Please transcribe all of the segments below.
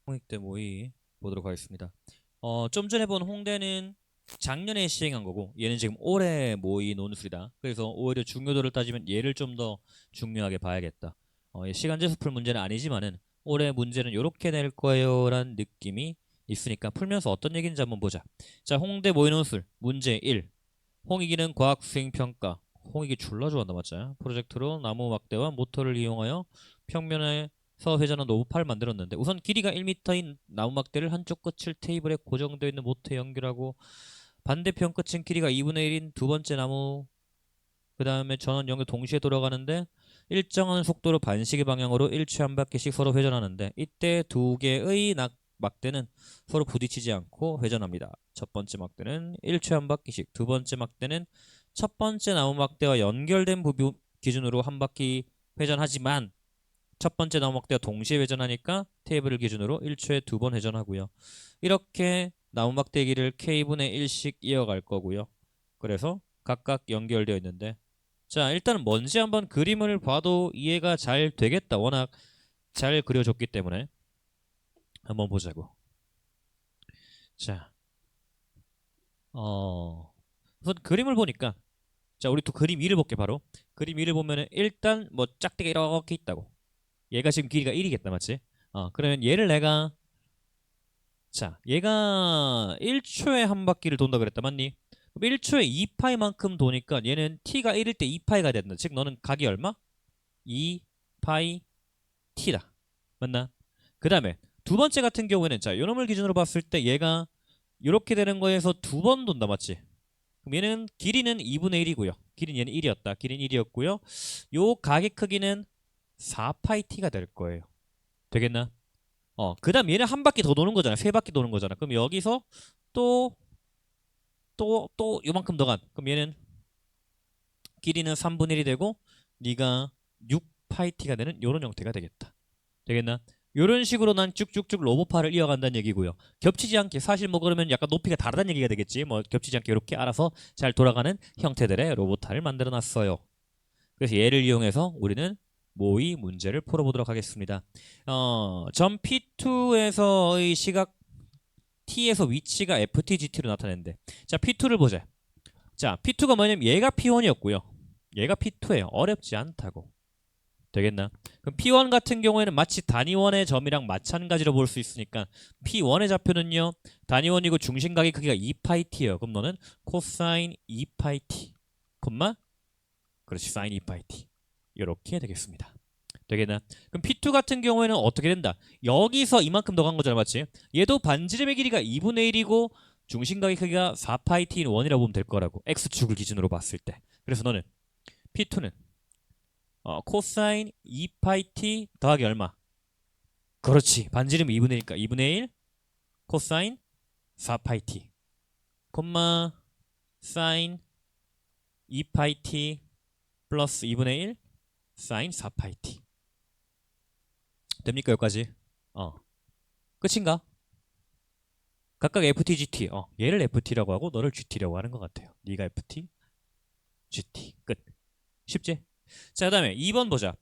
홍익대 모의 보도록 하겠습니다. 좀 전에 본 홍대는 작년에 시행한 거고 얘는 지금 올해 모의 논술이다. 그래서 오히려 중요도를 따지면 얘를 좀 더 중요하게 봐야겠다. 얘 시간제수 풀 문제는 아니지만은 올해 문제는 이렇게 낼 거예요 라는 느낌이 있으니까 풀면서 어떤 얘기인지 한번 보자. 자, 홍대 모의 논술 문제 1. 홍익이는 과학 수행평가. 홍익이 졸라 좋아한다 맞지? 프로젝트로 나무 막대와 모터를 이용하여 평면에서 회전한 노브팔을 만들었는데 우선 길이가 1m인 나무 막대를 한쪽 끝을 테이블에 고정되어 있는 모터에 연결하고 반대편 끝은 길이가 2분의 1인 두 번째 나무 그 다음에 전원 연결 동시에 돌아가는데 일정한 속도로 반시계 방향으로 1초에 한 바퀴씩 서로 회전하는데 이때 두 개의 막대는 서로 부딪히지 않고 회전합니다. 첫 번째 막대는 1초에 한 바퀴씩, 두 번째 막대는 첫 번째 나무 막대와 연결된 부분 기준으로 한 바퀴 회전하지만 첫 번째 나무 막대와 동시에 회전하니까 테이블을 기준으로 1초에 두 번 회전하고요. 이렇게 나무 막대 길이를 k분의 1씩 이어갈 거고요. 그래서 각각 연결되어 있는데 자, 일단 뭔지 한번 그림을 봐도 이해가 잘 되겠다. 워낙 잘 그려줬기 때문에 한번 보자고. 자, 우선 그림을 보니까 자, 우리 또 그림 위를 볼게 바로. 그림 위를 보면은 일단 뭐 짝대가 이렇게 있다고. 얘가 지금 길이가 1이겠다, 맞지? 그러면 얘를 내가 자, 얘가 1초에 한 바퀴를 돈다 그랬다, 맞니? 그럼 1초에 2파이만큼 도니까 얘는 t가 1일 때 2파이가 된다. 즉 너는 각이 얼마? 2파이 t다. 맞나? 그 다음에 두 번째 같은 경우에는 자, 요놈을 기준으로 봤을 때 얘가 이렇게 되는 거에서 두 번 돈다, 맞지? 그럼 얘는 길이는 2분의 1이고요. 길이는 얘는 1이었다. 길이는 1이었고요. 요 각의 크기는 4파이 t가 될 거예요. 되겠나? 그 다음 얘는 한 바퀴 더 도는 거잖아. 세 바퀴 도는 거잖아. 그럼 여기서 또 요만큼 더 간. 그럼 얘는 길이는 3분의 1이 되고 네가 6파이 t가 되는 요런 형태가 되겠다. 되겠나? 이런 식으로 난 쭉쭉쭉 로봇파를 이어간다는 얘기고요. 겹치지 않게 사실 뭐 그러면 약간 높이가 다르다는 얘기가 되겠지. 뭐 겹치지 않게 이렇게 알아서 잘 돌아가는 형태들의 로봇파를 만들어 놨어요. 그래서 얘를 이용해서 우리는 모의 문제를 풀어보도록 하겠습니다. 점 P2에서의 시각 T에서 위치가 FTGT로 나타내는데 자, P2를 보자. 자, P2가 뭐냐면 얘가 P1이었고요. 얘가 P2예요. 어렵지 않다고. 되겠나? 그럼 P1 같은 경우에는 마치 단위원의 점이랑 마찬가지로 볼 수 있으니까 P1의 좌표는요. 단위원이고 중심각의 크기가 2파이t예요. 그럼 너는 코사인 2파이t, 콤마 그렇지 사인 2파이t 이렇게 되겠습니다. 되겠나? 그럼 P2 같은 경우에는 어떻게 된다? 여기서 이만큼 더 간 거잖아, 맞지? 얘도 반지름의 길이가 2분의 1이고 중심각의 크기가 4파이t인 1이라고 보면 될 거라고. X축을 기준으로 봤을 때. 그래서 너는 P2는 코사인 2파이 t 더하기 얼마? 그렇지. 반지름 2분의 1이니까 2분의 1 코사인 4파이 t 콤마 사인 2파이 t 플러스 2분의 1 사인 4파이 t 됩니까? 여기까지? 끝인가? 각각 FT, GT. 얘를 FT라고 하고 너를 GT라고 하는 것 같아요. 네가 FT, GT. 끝. 쉽지? 자, 그 다음에 2번 보자.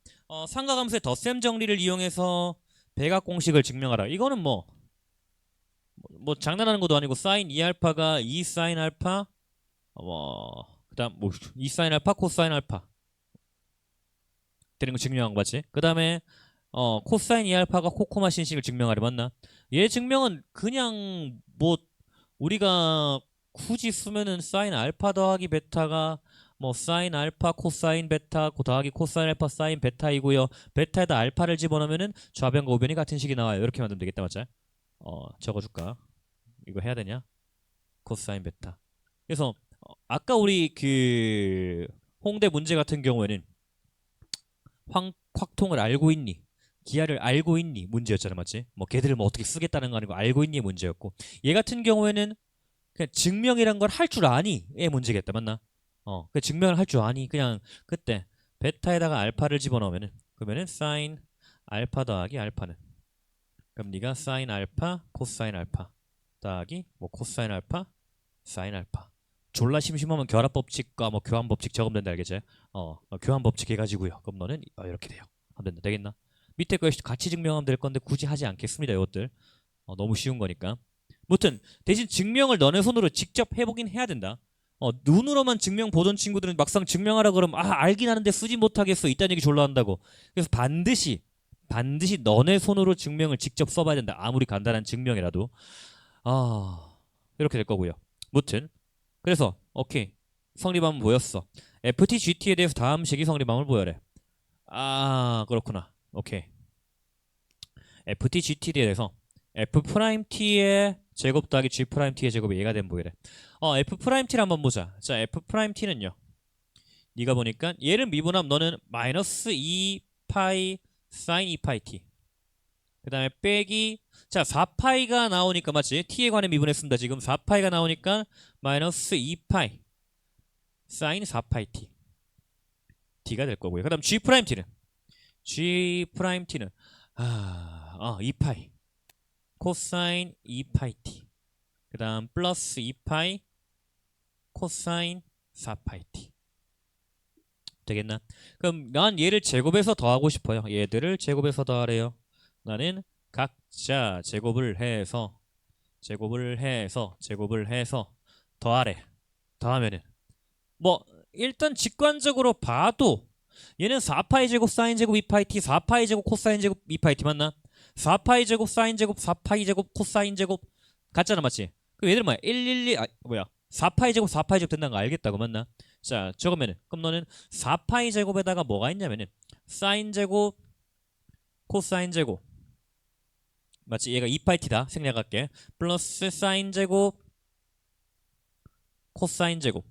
삼각함수의 덧셈 정리를 이용해서 배각 공식을 증명하라. 이거는 뭐 장난하는 것도 아니고 사인 2알파가 2 사인 알파 그다음 뭐 2 사인 알파 코사인 알파 되는 거 증명한 거 맞지? 그다음에 코사인 2알파가 코코마 신식을 증명하려 맞나? 얘 증명은 그냥 뭐 우리가 굳이 쓰면은 사인 알파 더하기 베타가 뭐 사인 알파 코사인 베타 더하기 코사인 알파 사인 베타이고요. 베타에다 알파를 집어넣으면은 좌변과 우변이 같은 식이 나와요. 이렇게 만들면 되겠다 맞지? 적어줄까? 이거 해야 되냐? 코사인 베타. 그래서 아까 우리 그 홍대 문제 같은 경우에는 확통을 알고 있니? 기하를 알고 있니? 문제였잖아, 맞지? 뭐 걔들을 뭐 어떻게 쓰겠다는 거 아니고 알고 있니의 문제였고 얘 같은 경우에는 그냥 증명이란 걸 할 줄 아니의 문제겠다, 맞나? 그 증명을 할 줄 아니 그냥 그때 베타에다가 알파를 집어넣으면은 그러면은 사인 알파 더하기 알파는 그럼 네가 사인 알파 코사인 알파 더하기 뭐 코사인 알파 사인 알파 졸라 심심하면 결합 법칙과 뭐 교환 법칙 적으면 된다 알겠지? 교환 법칙 해가지고요. 그럼 너는 이렇게 돼요. 하면 된다. 되겠나? 밑에 거 같이 증명하면 될 건데 굳이 하지 않겠습니다. 이것들 너무 쉬운 거니까. 무튼 대신 증명을 너네 손으로 직접 해보긴 해야 된다. 눈으로만 증명 보던 친구들은 막상 증명하라 그러면 알긴 하는데 쓰지 못하겠어 이딴 얘기 졸라 한다고. 그래서 반드시 너네 손으로 증명을 직접 써봐야 된다. 아무리 간단한 증명이라도. 이렇게 될 거고요. 무튼 그래서 오케이, 성립함은 보였어. FT-GT에 대해서 다음 식이 성립함을 보여래. 그렇구나. 오케이. FT-GT에 대해서 F'T의 제곱 더하기 G'T의 제곱이 얘가 된 보이래. F'T를 한번 보자. 자, F'T는요. 네가 보니까 얘를 미분하면 너는 마이너스 2파이 사인 2파이 T. 그 다음에 빼기, 자 4파이가 나오니까 맞지? T에 관해 미분했습니다. 지금 4파이가 나오니까 마이너스 2파이 사인 4파이 T. T가 될 거고요. 그 다음 G'T는 2파이 코사인 2파이 T. 그 다음 플러스 2파이 코사인 4파이 T. 되겠나? 그럼 난 얘를 제곱해서 더하고 싶어요. 얘들을 제곱해서 더하래요. 나는 각자 제곱을 해서 더하래. 더하면은 뭐 일단 직관적으로 봐도 얘는 4파이 제곱 사인 제곱 2파이 T, 4파이 제곱 코사인 제곱 2파이 T 맞나? 4파이 제곱 사인 제곱 4파이 제곱 코사인 제곱 같잖아, 맞지? 그럼 얘들은 뭐야? 112 4파이 제곱 4파이 제곱 된다는 거 알겠다고, 맞나? 자, 적으면은 그럼 너는 4파이 제곱에다가 뭐가 있냐면은 사인 제곱 코사인 제곱 맞지? 얘가 2파이 T다. 생략할게. 플러스 사인 제곱 코사인 제곱.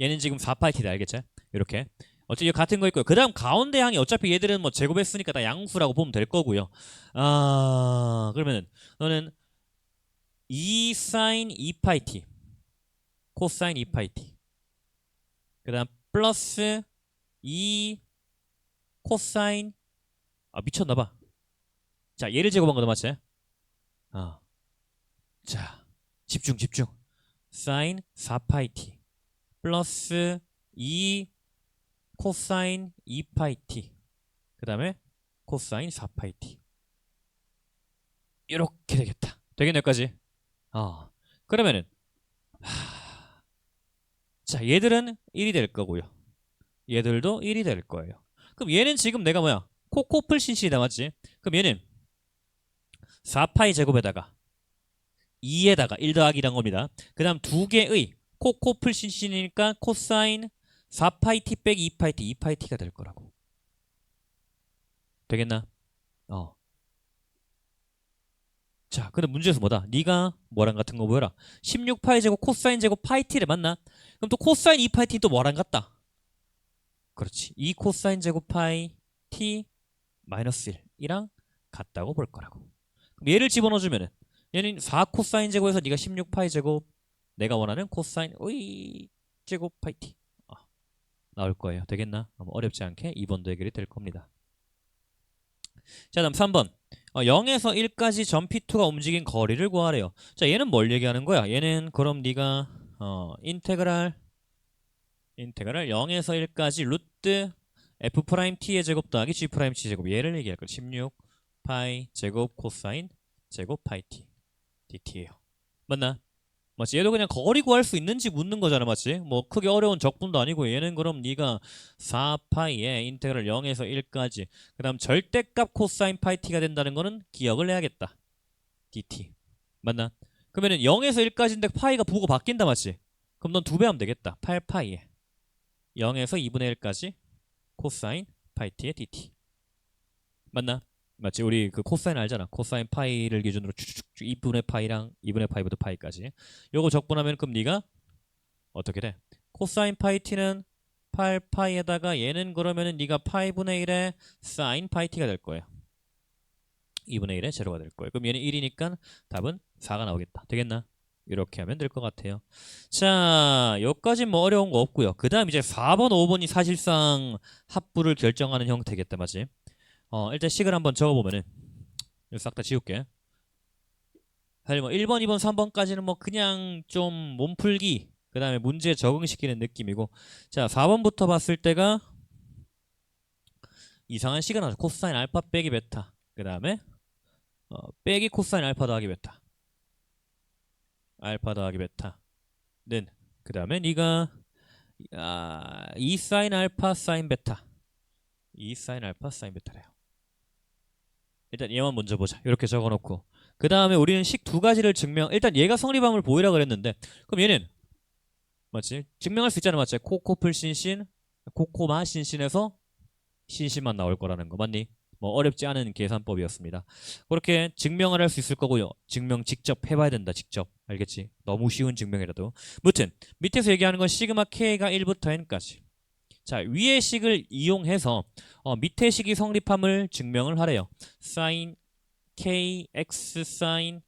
얘는 지금 4파이 T다. 알겠지? 이렇게. 어차피 같은 거 있고요. 그 다음 가운데 항이 어차피 얘들은 뭐 제곱했으니까 다 양수라고 보면 될 거고요. 그러면은 너는 2 사인 2파이 T 코사인 2파이 T. 그 다음 플러스 2 코사인 미쳤나봐. 자, 얘를 제곱한 거다, 맞지? 자, 집중. 사인 4파이 T 플러스 2 코사인 2파이 T. 그 다음에 코사인 4파이 T. 이렇게 되겠다. 되겠네, 여기까지. 그러면은 자, 얘들은 1이 될 거고요. 얘들도 1이 될 거예요. 그럼 얘는 지금 내가 뭐야? 코코풀 신신이다, 맞지? 그럼 얘는 4파이 제곱에다가 2에다가 1 더하기란 겁니다. 그 다음 두 개의 코코풀 신신이니까 코사인 4파이 T 빼기 2파이 T, 2파이 T가 될 거라고. 되겠나? 자, 근데 문제에서 뭐다? 네가 뭐랑 같은 거 보여라. 16파이 제곱 코사인 제곱 파이 T를 맞나? 그럼 또 코사인 2파이 T 또 뭐랑 같다? 그렇지. 2 코사인 제곱 파이 T 마이너스 1이랑 같다고 볼 거라고. 그럼 얘를 집어넣어주면은 얘는 4 코사인 제곱에서 네가 16파이 제곱, 내가 원하는 코사인 5 제곱 파이 T 나올 거예요. 되겠나? 어렵지 않게 2번도 해결이 될 겁니다. 자, 다음 3번. 0에서 1까지 점 P2가 움직인 거리를 구하래요. 자, 얘는 뭘 얘기하는 거야? 얘는 그럼 네가 인테그랄 0에서 1까지 루트 F'T의 제곱 더하기 G'T 제곱, 얘를 얘기할 거야. 16 파이 제곱 코사인 제곱 파이 T dt예요. 맞나? 맞지? 얘도 그냥 거리 구할 수 있는지 묻는 거잖아, 맞지? 뭐 크게 어려운 적분도 아니고. 얘는 그럼 네가 4파이에 인테그랄 0에서 1까지 그 다음 절대값 코사인 파이 t가 된다는 거는 기억을 해야겠다. dt 맞나? 그러면은 0에서 1까지인데 파이가 부호가 바뀐다, 맞지? 그럼 넌 2배 하면 되겠다. 8파이에 0에서 2분의 1까지 코사인 파이 t의 dt 맞나? 맞지? 우리 그 코사인 알잖아. 코사인 파이를 기준으로 쭉쭉쭉 2분의 파이랑 2분의 파이부터 파이까지. 요거 적분하면 그럼 네가 어떻게 돼? 코사인 파이 t는 8파이에다가 얘는 그러면은 네가 파이분의 1의 사인 파이 t가 될 거예요. 2분의 1의 제로가 될 거예요. 그럼 얘는 1이니까 답은 4가 나오겠다. 되겠나? 이렇게 하면 될 것 같아요. 자, 여기까지 뭐 어려운 거 없고요. 그 다음 이제 4번, 5번이 사실상 합부를 결정하는 형태겠다, 맞지? 일단 식을 한번 적어보면은 싹 다 지울게. 사실 뭐 1번, 2번, 3번까지는 뭐 그냥 좀 몸풀기, 그 다음에 문제 적응시키는 느낌이고, 자 4번부터 봤을 때가 이상한 식이 나왔어. 코사인 알파 빼기 베타, 그 다음에 빼기 코사인 알파 더하기 베타. 알파 더하기 베타는 그 다음에 네가 2 사인 알파 사인 베타. 2 사인 알파 사인 베타래요. 일단 얘만 먼저 보자. 이렇게 적어놓고 그 다음에 우리는 식 두 가지를 증명. 일단 얘가 성립함을 보이라 그랬는데 그럼 얘는 맞지? 증명할 수 있잖아, 맞지? 코코플 신신, 코코마 신신에서 신신만 나올 거라는 거 맞니? 뭐 어렵지 않은 계산법이었습니다. 그렇게 증명을 할 수 있을 거고요. 증명 직접 해봐야 된다. 직접. 알겠지? 너무 쉬운 증명이라도. 무튼 밑에서 얘기하는 건 시그마 k가 1부터 n까지. 자, 위의 식을 이용해서 밑의 식이 성립함을 증명을 하래요. sin kx sin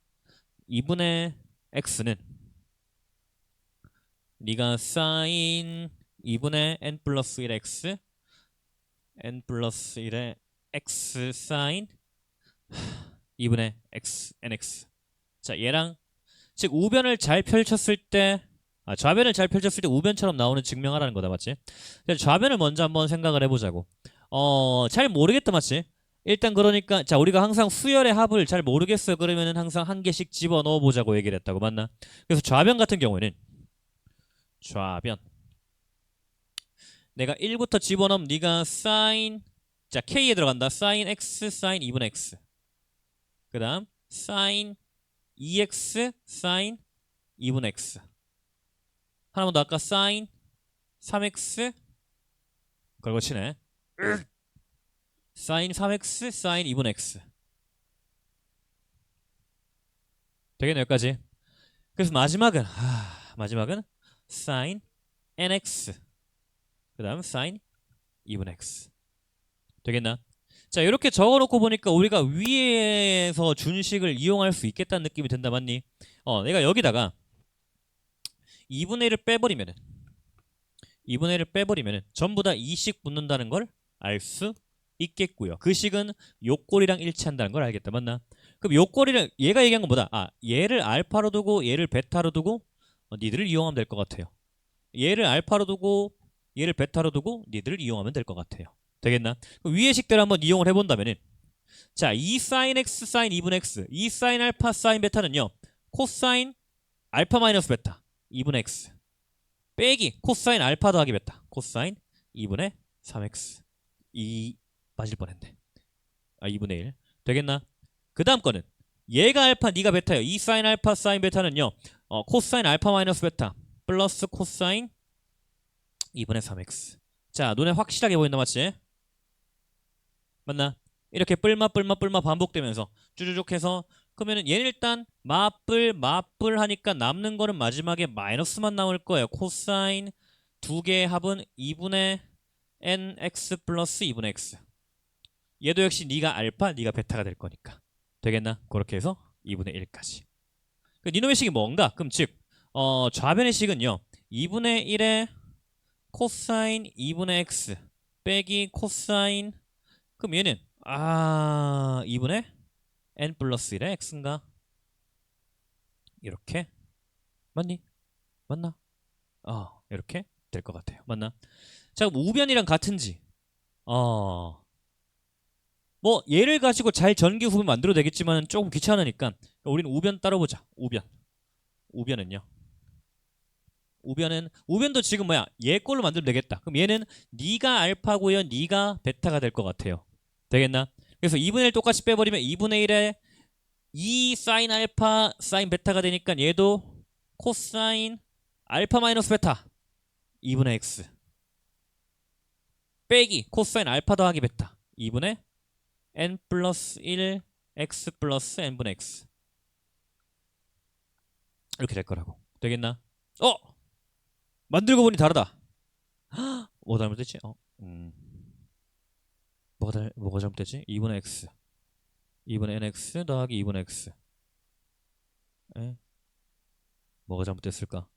2분의 x는 네가 sin 2분의 n 플러스 1x n 플러스 1의 x sin 2분의 x nx. 자, 얘랑 즉 우변을 잘 펼쳤을 때 좌변을 잘 펼쳤을 때 우변처럼 나오는 증명하라는 거다, 맞지? 그래서 좌변을 먼저 한번 생각을 해보자고. 잘 모르겠다, 맞지? 일단 그러니까 자, 우리가 항상 수열의 합을 잘 모르겠어 그러면은 항상 한 개씩 집어 넣어 보자고 얘기를 했다고, 맞나? 그래서 좌변 같은 경우에는 좌변 내가 1부터 집어넣으면 네가 sin 자 k에 들어간다. sin x sin 2분의 x 그 다음 sin 2x sin 2분의 x 하나만 더 아까 sin 3x 걸고 치네. sin 3x sin 2분의 x 되겠네 여기까지. 그래서 마지막은 sin nx 그 다음 sin 2분의 x 되겠나? 자, 이렇게 적어놓고 보니까 우리가 위에서 준식을 이용할 수 있겠다는 느낌이 든다, 맞니? 내가 여기다가 2분의 1을 빼버리면은 2분의 1을 빼버리면은 전부 다 2씩 붙는다는 걸 알 수 있겠고요. 그 식은 요꼴이랑 일치한다는 걸 알겠다, 맞나? 그럼 요꼴이를 얘가 얘기한 건 뭐다? 얘를 알파로 두고 얘를 베타로 두고 니들을 이용하면 될 것 같아요. 얘를 알파로 두고 얘를 베타로 두고 니들을 이용하면 될 것 같아요. 되겠나? 그럼 위의 식대로 한번 이용을 해본다면은 자, 2 sin x sin 2분의 x 2 sin 알파 sin 베타는요 코사인 알파 마이너스 베타 2분의 x 빼기 코사인 알파 더하기 베타 코사인 2분의 3x 2 빠질 뻔했네. 2분의 1 되겠나? 그 다음 거는 얘가 알파 네가 베타예요. 2 sin 알파 sin 베타는요 코사인 알파 마이너스 베타 플러스 코사인 2분의 3x. 자, 눈에 확실하게 보인다, 맞지? 맞나? 이렇게 뿔마 반복되면서 쭈쭈쭉 해서 그러면은 얘는 일단 맞불 하니까 남는 거는 마지막에 마이너스만 나올 거예요. 코사인 두 개의 합은 2분의 nx 플러스 2분의 x. 얘도 역시 네가 알파, 네가 베타가 될 거니까. 되겠나? 그렇게 해서 2분의 1까지. 그 니놈의 식이 뭔가? 그럼 즉 좌변의 식은요 2분의 1의 코사인 2분의 x 빼기 코사인 그럼 얘는 2분의 n 플러스 1의 x인가? 이렇게 맞니? 맞나? 이렇게 될 것 같아요. 맞나? 자, 그럼 우변이랑 같은지 뭐 얘를 가지고 잘 전기 후분 만들어도 되겠지만 조금 귀찮으니까 우리는 우변 따로 보자. 우변은요 우변도 지금 얘 걸로 만들면 되겠다. 그럼 얘는 네가 알파고요 네가 베타가 될 것 같아요. 되겠나? 그래서 2분의 1 똑같이 빼버리면 2분의 1에 2 사인 알파 사인 베타가 되니까 얘도 코사인 알파 마이너스 베타 2분의 x 빼기 코사인 알파 더하기 베타 2분의 n 플러스 1 x 플러스 n분의 x 이렇게 될 거라고. 되겠나? 만들고 보니 다르다. 뭐 잘못됐지? 뭐가 잘못됐지? 2분의 x 2분의 nx 더하기 2분의 x 뭐가 잘못됐을까?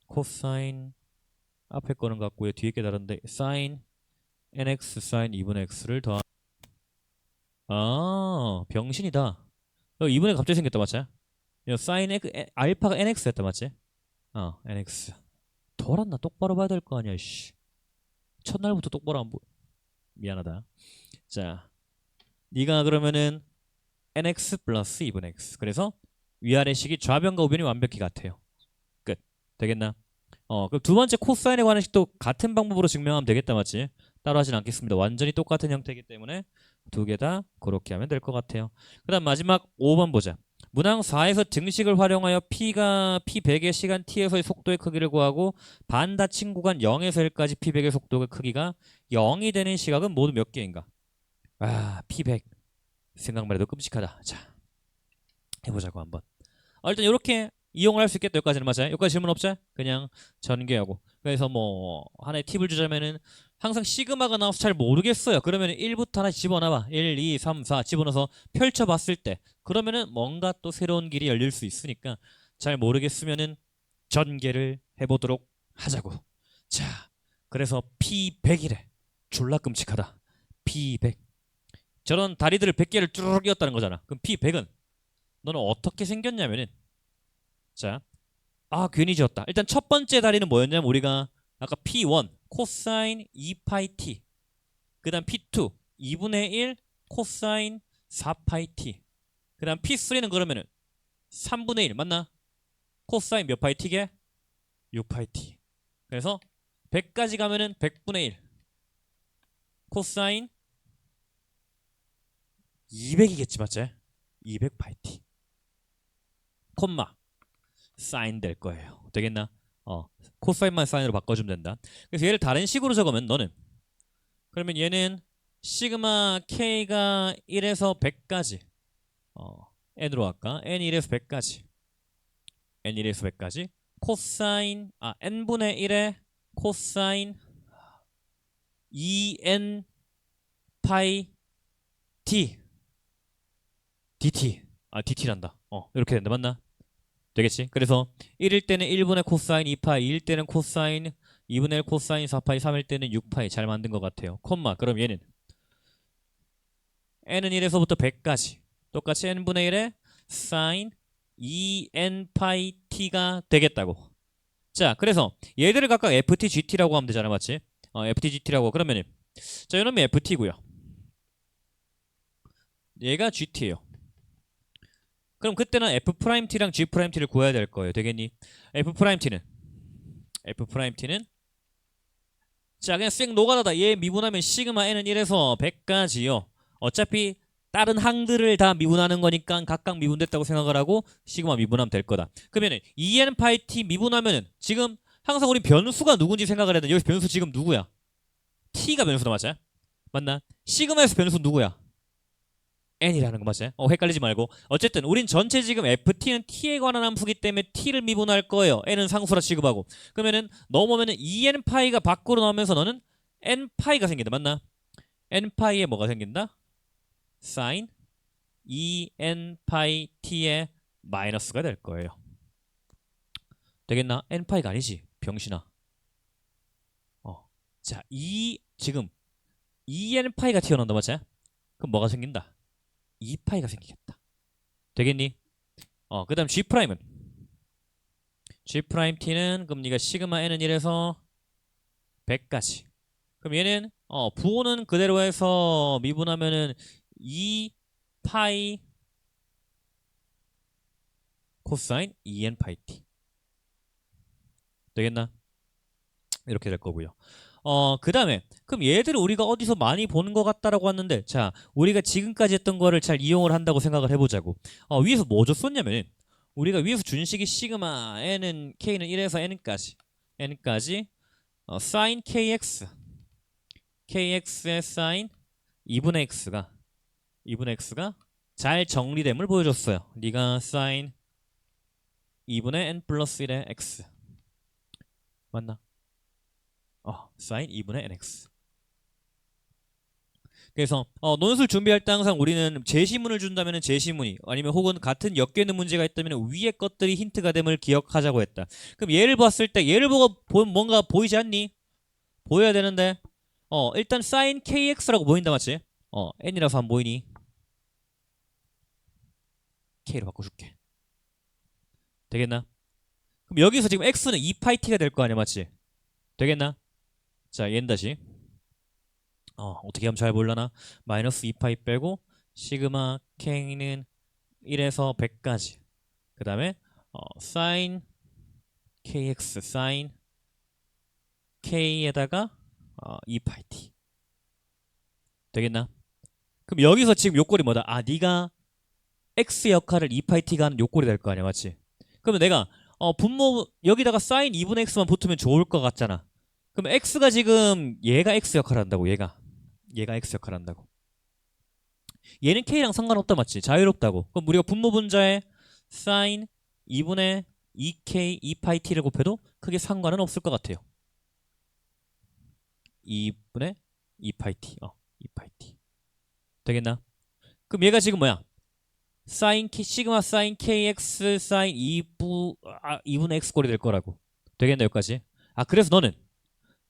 코사인 앞에 거는 같고요 뒤에 게 다른데 사인 nx 사인 2분의 x를 더한 병신이다. 2분의 갑자기 생겼다, 맞지? 사인 알파가 nx였다, 맞지? nx 덜었나? 똑바로 봐야 될 거 아니야. 씨. 첫날부터 똑바로 안 보. 미안하다. 자, 네가 그러면은 nx 플러스 2분의 x. 그래서 위아래 식이 좌변과 우변이 완벽히 같아요. 끝. 되겠나? 그럼 두 번째 코사인에 관한 식도 같은 방법으로 증명하면 되겠다, 맞지? 따로 하진 않겠습니다. 완전히 똑같은 형태이기 때문에 두 개 다 그렇게 하면 될 것 같아요. 그 다음 마지막 5번 보자. 문항 4에서 등식을 활용하여 p 100의 시간 t에서의 속도의 크기를 구하고 반다친 구간 0에서 1까지 p 100의 속도의 크기가 0이 되는 시각은 모두 몇 개인가? p 100 생각만 해도 끔찍하다. 자, 해보자고 한번. 일단 이렇게 이용을 할 수 있겠다. 여기까지는 맞아요. 여기까지 질문 없죠? 그냥 전개하고. 그래서 뭐 하나의 팁을 주자면은 항상 시그마가 나와서 잘 모르겠어요. 그러면 1부터 하나 집어넣어봐. 1, 2, 3, 4 집어넣어서 펼쳐봤을 때 그러면은 뭔가 또 새로운 길이 열릴 수 있으니까 잘 모르겠으면은 전개를 해보도록 하자고. 자, 그래서 P100이래. 졸라 끔찍하다. P100. 저런 다리들을 100개를 쭈르륵 이었다는 거잖아. 그럼 P100은 너는 어떻게 생겼냐면은 자, 괜히 지었다. 일단 첫 번째 다리는 뭐였냐면 우리가 아까 P1 코사인 2파이 t 그 다음 P2 2분의 1 코사인 4파이 t 그 다음 P3는 그러면은 3분의 1 맞나? 코사인 몇 파이 t게? 6파이 t. 그래서 100까지 가면은 100분의 1 코사인 200이겠지 맞지? 200파이 t 콤마 사인 될 거예요. 되겠나? 코사인만 사인으로 바꿔주면 된다. 그래서 얘를 다른 식으로 적으면 너는 그러면 얘는 시그마 k가 1에서 100까지 n으로 할까? n 1에서 100까지 n 1에서 100까지 코사인 n분의 1의 코사인 2n 파이 t dt dt란다. 이렇게 된다. 맞나? 되겠지? 그래서 1일 때는 1분의 코사인 2파이, 2일 때는 코사인 2분의 1 코사인 4파이, 3일 때는 6파이. 잘 만든 것 같아요. 콤마. 그럼 얘는 n은 1에서부터 100까지 똑같이 n분의 1의 사인 2n 파이 t가 되겠다고. 자, 그래서 얘들을 각각 ft, gt라고 하면 되잖아. 맞지? ft, gt라고. 그러면은 자, 이놈이 ft고요. 얘가 gt예요. 그럼 그때는 f't랑 g't를 구해야 될 거예요. 되겠니? f't는 자, 그냥 쌩 노가다다. 얘 미분하면 시그마 n은 1에서 100까지요. 어차피 다른 항들을 다 미분하는 거니까 각각 미분됐다고 생각을 하고 시그마 미분하면 될 거다. 그러면은 2n 파이 t 미분하면은 지금 항상 우리 변수가 누군지 생각을 해야 돼. 여기서 변수 지금 누구야? t가 변수다 맞아? 맞나? 시그마에서 변수 누구야? n이라는 거 맞아요? 헷갈리지 말고. 어쨌든 우린 전체 지금 ft는 t에 관한 함수기 때문에 t를 미분할 거예요. n은 상수라 취급하고. 그러면은 넘어오면은 2n 파이가 밖으로 나오면서 너는 n 파이가 생긴다. 맞나? n 파이에 뭐가 생긴다? sin 2n 파이 t의 마이너스가 될 거예요. 되겠나? n 파이가 아니지. 병신아. 자, 지금 2n 파이가 튀어나온다. 맞지? 그럼 뭐가 생긴다? 2파이가 생기겠다. 되겠니? 그 다음 G'은 G'T는 그럼 네가 시그마 n은 1에서 100까지. 그럼 얘는 부호는 그대로 해서 미분하면은 2파이 코사인 2n 파이 t. 되겠나? 이렇게 될 거고요. 그 다음에 그럼 얘들을 우리가 어디서 많이 보는 것 같다라고 했는데 자, 우리가 지금까지 했던 거를 잘 이용을 한다고 생각을 해보자고. 위에서 뭐 줬었냐면 우리가 위에서 준 식이 시그마 n은 k는 1에서 n까지 sin kx의 sin 2분의 x가 잘 정리됨을 보여줬어요. 네가 sin 2분의 n 플러스 1의 x 맞나? sin 2분의 nx. 그래서 논술 준비할 때 항상 우리는 제시문을 준다면 제시문이 아니면 혹은 같은 엮여있는 문제가 있다면 위의 것들이 힌트가 됨을 기억하자고 했다. 그럼 얘를 봤을 때 얘를 보고 뭔가 보이지 않니? 보여야 되는데 일단 sin kx라고 보인다 맞지? n이라서 안 보이니? k로 바꿔줄게. 되겠나? 그럼 여기서 지금 x는 2파이 t가 될 거 아니야 맞지? 되겠나? 자, 얘는 다시 어떻게 하면 잘 보려나? 마이너스 2파이 빼고 시그마 k는 1에서 100까지. 그 다음에 사인 kx 사인 k에다가 2파이 t 되겠나? 그럼 여기서 지금 요꼴이 뭐다? 네가 x 역할을 2파이 t가 하는 요꼴이 될 거 아니야, 맞지? 그러면 내가 분모 여기다가 사인 2분의 x만 붙으면 좋을 것 같잖아. 그럼 x가 지금 얘가 x 역할을 한다고. 얘가 x 역할을 한다고. 얘는 k랑 상관없다, 맞지? 자유롭다고. 그럼 우리가 분모 분자에 사인 2분의 2k 2파이 t를 곱해도 크게 상관은 없을 것 같아요. 2분의 2파이 t 2파이 t 되겠나? 그럼 얘가 지금 뭐야? 시그마 사인 kx 사인 2분의 x 꼴이 될 거라고. 되겠나 여기까지? 그래서 너는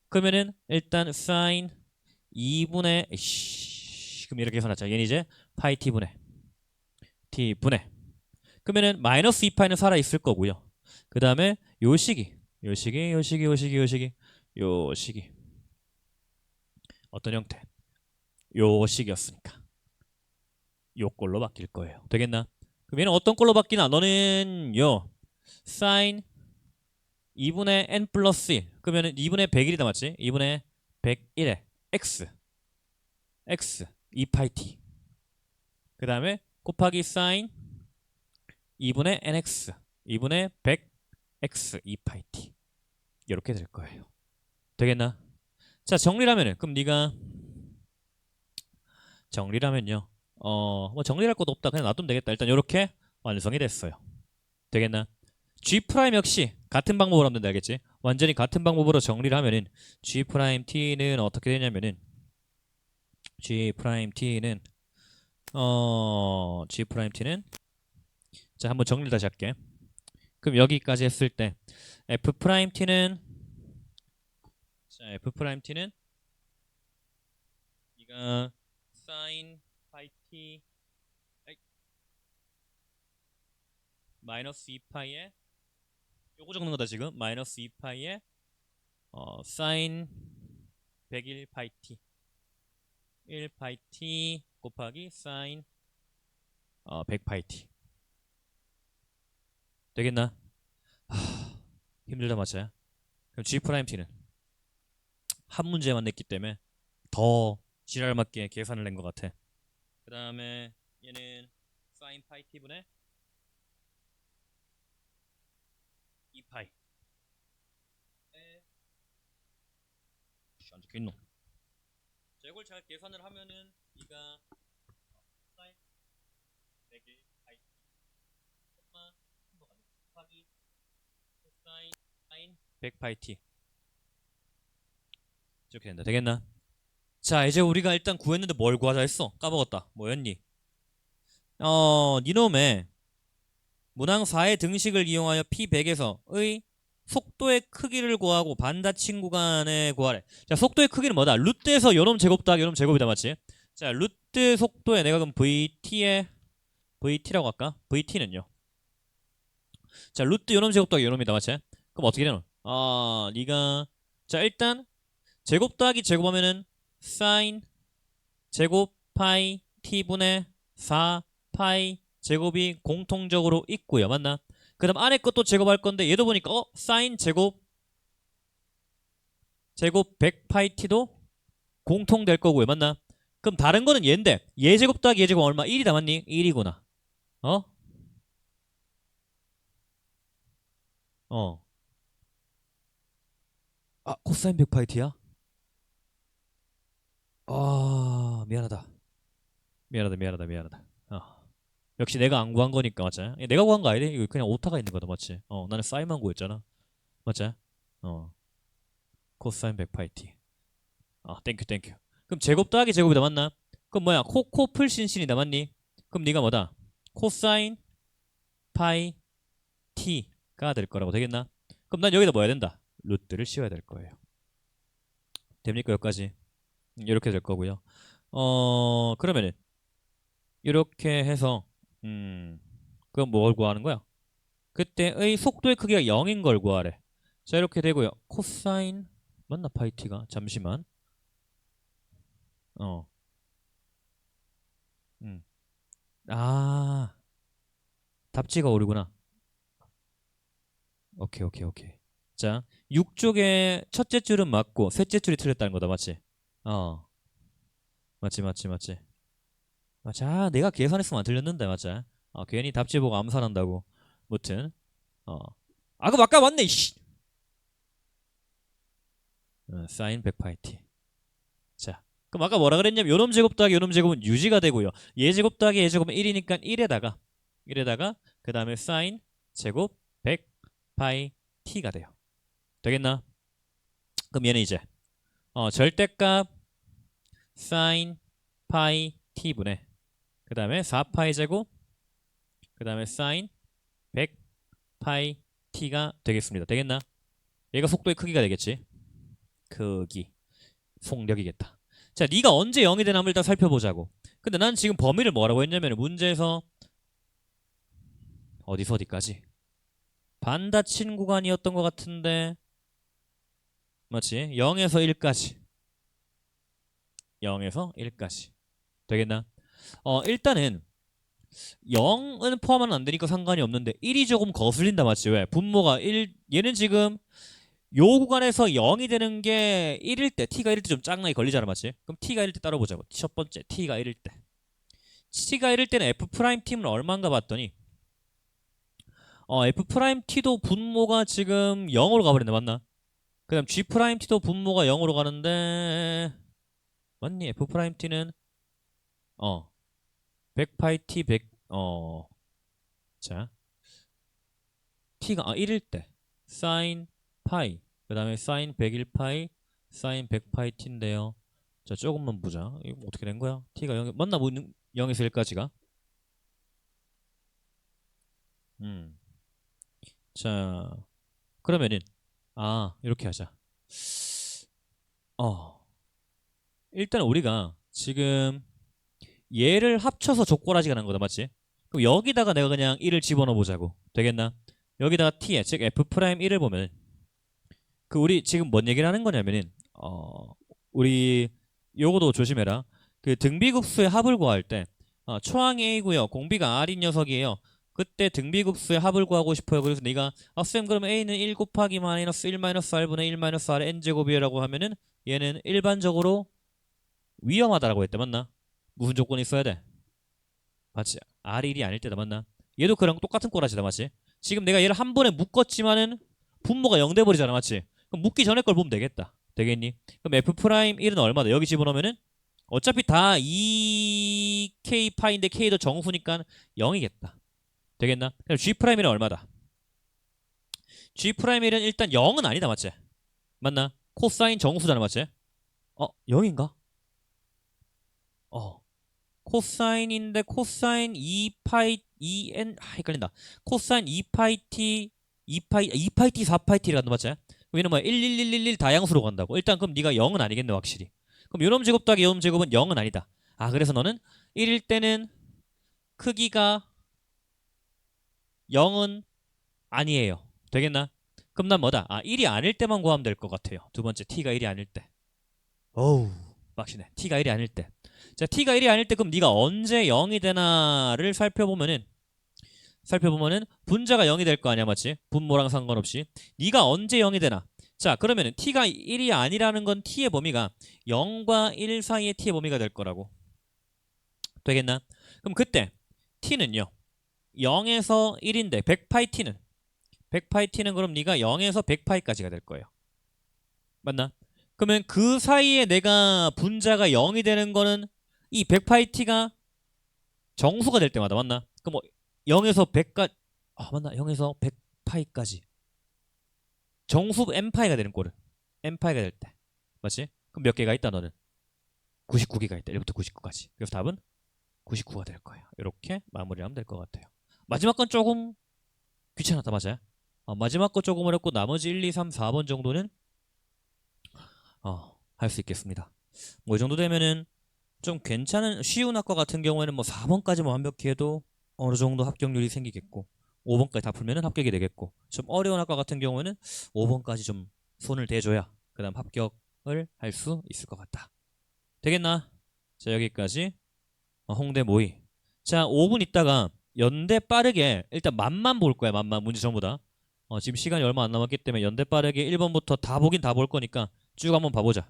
그러면은 일단 사인 2분의 그럼 이렇게 계산하자. 얘는 이제 파이 t분의 그러면은 마이너스 2파이는 살아있을 거고요. 그 다음에 요 식이 어떤 형태? 요 식이었으니까 요 꼴로 바뀔 거예요. 되겠나? 그럼 얘는 어떤 꼴로 바뀌나? 너는 요 사인 2분의 n 플러스 1 그러면 2분의 100일이다, 맞지? 2분의 101에 x 2파이 t 그 다음에 곱하기 사인 2분의 nx 2분의 100 x 2파이 t 이렇게 될 거예요. 되겠나? 자, 정리라면은 그럼 네가 정리라면요. 뭐 정리할 것도 없다. 그냥 놔두면 되겠다. 일단 이렇게 완성이 됐어요. 되겠나? G 프라임 역시 같은 방법으로 하면 된다, 알겠지? 완전히 같은 방법으로 정리를 하면은 G 프라임 T는 어떻게 되냐면은 G 프라임 T는 자, 한번 정리를 다시 할게. 그럼 여기까지 했을 때 F 프라임 T는 네가 사인 파이 T 마이너스 2파이에 요거 적는 거다 지금. 마이너스 2파이에 사인 101 파이 T 1 파이 T 곱하기 사인 100 파이 T 되겠나? 힘들다, 맞아요? 그럼 G 프라임 T는 한 문제만 냈기 때문에 더 지랄 맞게 계산을 낸 것 같아. 그 다음에 얘는 사인 파이 T분의 2파이 안 적혀있노? 자, 이걸 잘 계산을 하면은 네가 사인 101 파이 T 곱하기 사인 100 파이 T 이렇게 된다. 되겠나? 자, 이제 우리가 일단 구했는데 뭘 구하자 했어? 까먹었다. 뭐였니? 니놈의 문항 4의 등식을 이용하여 P100에서의 속도의 크기를 구하고 반다친 구간에 구하래. 자, 속도의 크기는 뭐다? 루트에서 요놈 제곱 더하기 요놈 제곱이다, 맞지? 자, 루트 속도에 내가 그럼 VT라고 할까? VT는요. 자, 루트 요놈 제곱 더하기 요놈이다, 맞지? 그럼 어떻게 되노? 네가 자, 일단 제곱 더하기 제곱하면은 사인 제곱 파이 t분의 4 파이 제곱이 공통적으로 있고요. 맞나? 그 다음 안에 것도 제곱할 건데 얘도 보니까 사인 제곱 100 파이 t도 공통될 거고요. 맞나? 그럼 다른 거는 얘인데 얘 제곱 더하기 얘 제곱 얼마? 1이다, 맞니? 1이구나. 어? 어. 코사인 100 파이 t야? 미안하다. 미안하다. 역시 내가 안 구한 거니까, 맞지? 내가 구한 거 아니래? 이거 그냥 오타가 있는 거다, 맞지? 나는 사인만 구했잖아, 맞지? 코사인 100 파이 t. 땡큐. 그럼 제곱 더하기 제곱이다, 맞나? 그럼 뭐야? 코 풀신신이다, 맞니? 그럼 네가 뭐다? 코사인 파이 t가 될 거라고. 되겠나? 그럼 난 여기다 뭐 해야 된다? 루트를 씌워야 될 거예요. 됩니까? 여기까지? 이렇게 될 거고요. 그러면은 이렇게 해서 그럼 뭘 구하는 거야? 그때의 속도의 크기가 0인 걸 구하래. 자, 이렇게 되고요. 코사인 맞나 파이 t가? 잠시만. 어. 음. 아, 답지가 오류구나. 오케이, 오케이, 오케이. 자, 6쪽에 첫째 줄은 맞고 셋째 줄이 틀렸다는 거다, 맞지? 어, 맞지, 맞지, 맞지. 맞지. 아, 내가 계산했으면 안 틀렸는데, 맞지? 괜히 답지 보고 암산한다고. 무튼, 어. 아, 그럼 아까 맞네, 씨. 사인 100파이티. 자, 그럼 아까 뭐라 그랬냐면 요놈 제곱 더하기 요놈 제곱은 유지가 되고요. 얘 제곱 더하기 얘 제곱은 1이니까 1에다가 그 다음에 사인 제곱 100 파이 t가 돼요. 되겠나? 그럼 얘는 이제 절대값 사인 파이 t분의 그 다음에 4파이 제곱 그 다음에 사인 100 파이 t가 되겠습니다. 되겠나? 얘가 속도의 크기가 되겠지. 크기 속력이겠다. 자, 네가 언제 0이 되나 한번 일단 살펴보자고. 근데 난 지금 범위를 뭐라고 했냐면 문제에서 어디서 어디까지? 반닫힌 구간이었던 것 같은데 맞지? 0에서 1까지 0에서 1까지 되겠나? 일단은 0은 포함은 안 되니까 상관이 없는데 1이 조금 거슬린다 맞지? 왜? 분모가 1 얘는 지금 요 구간에서 0이 되는 게 1일 때 t가 1일 때 좀 짱나게 걸리잖아 맞지? 그럼 t가 1일 때 따로 보자고. 첫 번째 t가 1일 때 t가 1일 때는 f't는 얼마인가 봤더니 f't도 분모가 지금 0으로 가버렸네 맞나? 그 다음 g't도 분모가 0으로 가는데 맞니? f't는 100파이 t 100 자 t가 1일 때 사인 파이 그 다음에 사인 101파이 사인 100파이 t인데요. 자 조금만 보자. 이거 어떻게 된 거야? t가 0 맞나? 뭐 0에서 1까지가 자 그러면은 이렇게 하자. 일단 우리가 지금 얘를 합쳐서 족골하지가 난 거다 맞지? 그럼 여기다가 내가 그냥 1을 집어넣어 보자고. 되겠나? 여기다가 t에 즉 f'1을 보면 그 우리 지금 뭔 얘기를 하는 거냐면은 우리 요거도 조심해라. 그 등비급수의 합을 구할 때 초항이 A고요. 공비가 R인 녀석이에요. 그때 등비급수의 합을 구하고 싶어요. 그래서 네가 쌤 그러면 A는 1 곱하기 마이너스 1 마이너스 R분의 1 마이너스 R N제곱이라고 하면은 얘는 일반적으로 위험하다라고 했대 맞나? 무슨 조건이 있어야 돼? 맞지? R이 1이 아닐 때다 맞나? 얘도 그랑 똑같은 꼬라지다 맞지? 지금 내가 얘를 한 번에 묶었지만은 분모가 0 돼버리잖아 맞지? 그럼 묶기 전에 걸 보면 되겠다. 되겠니? 그럼 f'1은 얼마다? 여기 집어넣으면은 어차피 다 2k 파인데 k도 정수니까 0이겠다. 되겠나? 그럼 g'1은 얼마다? g'1은 일단 0은 아니다 맞지? 맞나? 코사인 정수잖아 맞지? 0인가? 코사인인데 코사인 2파이 2n 헷갈린다. 코사인 2파이 t 2파이 t 4파이 t를 간다 맞지? 얘는 뭐야 11111 다양수로 간다고. 일단 그럼 네가 0은 아니겠네 확실히. 그럼 요놈 제곱 더하기 요놈 제곱은 0은 아니다. 그래서 너는 1일 때는 크기가 0은 아니에요. 되겠나? 그럼 난 뭐다? 1이 아닐 때만 구하면 될 것 같아요. 두 번째 t가 1이 아닐 때. 어우 빡시네. t가 1이 아닐 때. 자, t가 1이 아닐 때 그럼 네가 언제 0이 되나를 살펴보면은 분자가 0이 될 거 아니야, 맞지? 분모랑 상관없이. 네가 언제 0이 되나? 자, 그러면은 t가 1이 아니라는 건 t의 범위가 0과 1 사이의 t의 범위가 될 거라고. 되겠나? 그럼 그때 t는요. 0에서 1인데 100파이 t는 그럼 네가 0에서 100파이까지가 될 거예요. 맞나? 그러면 그 사이에 내가 분자가 0이 되는 거는 이 100파이 t가 정수가 될 때마다 맞나? 그럼 뭐 0에서 100까지 맞나? 0에서 100파이까지 정수 n파이가 되는 꼴은 n파이가 될 때 맞지? 그럼 몇 개가 있다 너는? 99개가 있다. 1부터 99까지. 그래서 답은 99가 될 거예요. 이렇게 마무리하면 될 것 같아요. 마지막 건 조금 귀찮았다 맞아요? 마지막 거 조금 어렵고 나머지 1, 2, 3, 4번 정도는 할 수 있겠습니다. 뭐 이 정도 되면은 좀 괜찮은 쉬운 학과 같은 경우에는 뭐 4번까지만 완벽히 해도 어느 정도 합격률이 생기겠고 5번까지 다 풀면은 합격이 되겠고 좀 어려운 학과 같은 경우에는 5번까지 좀 손을 대줘야 그 다음 합격을 할 수 있을 것 같다. 되겠나? 자, 여기까지 홍대 모의. 자, 5분 있다가 연대 빠르게 일단 맛만 볼 거야. 맛만 문제 전부 다. 지금 시간이 얼마 안 남았기 때문에 연대 빠르게 1번부터 다 보긴 다 볼 거니까 쭉 한번 봐보자.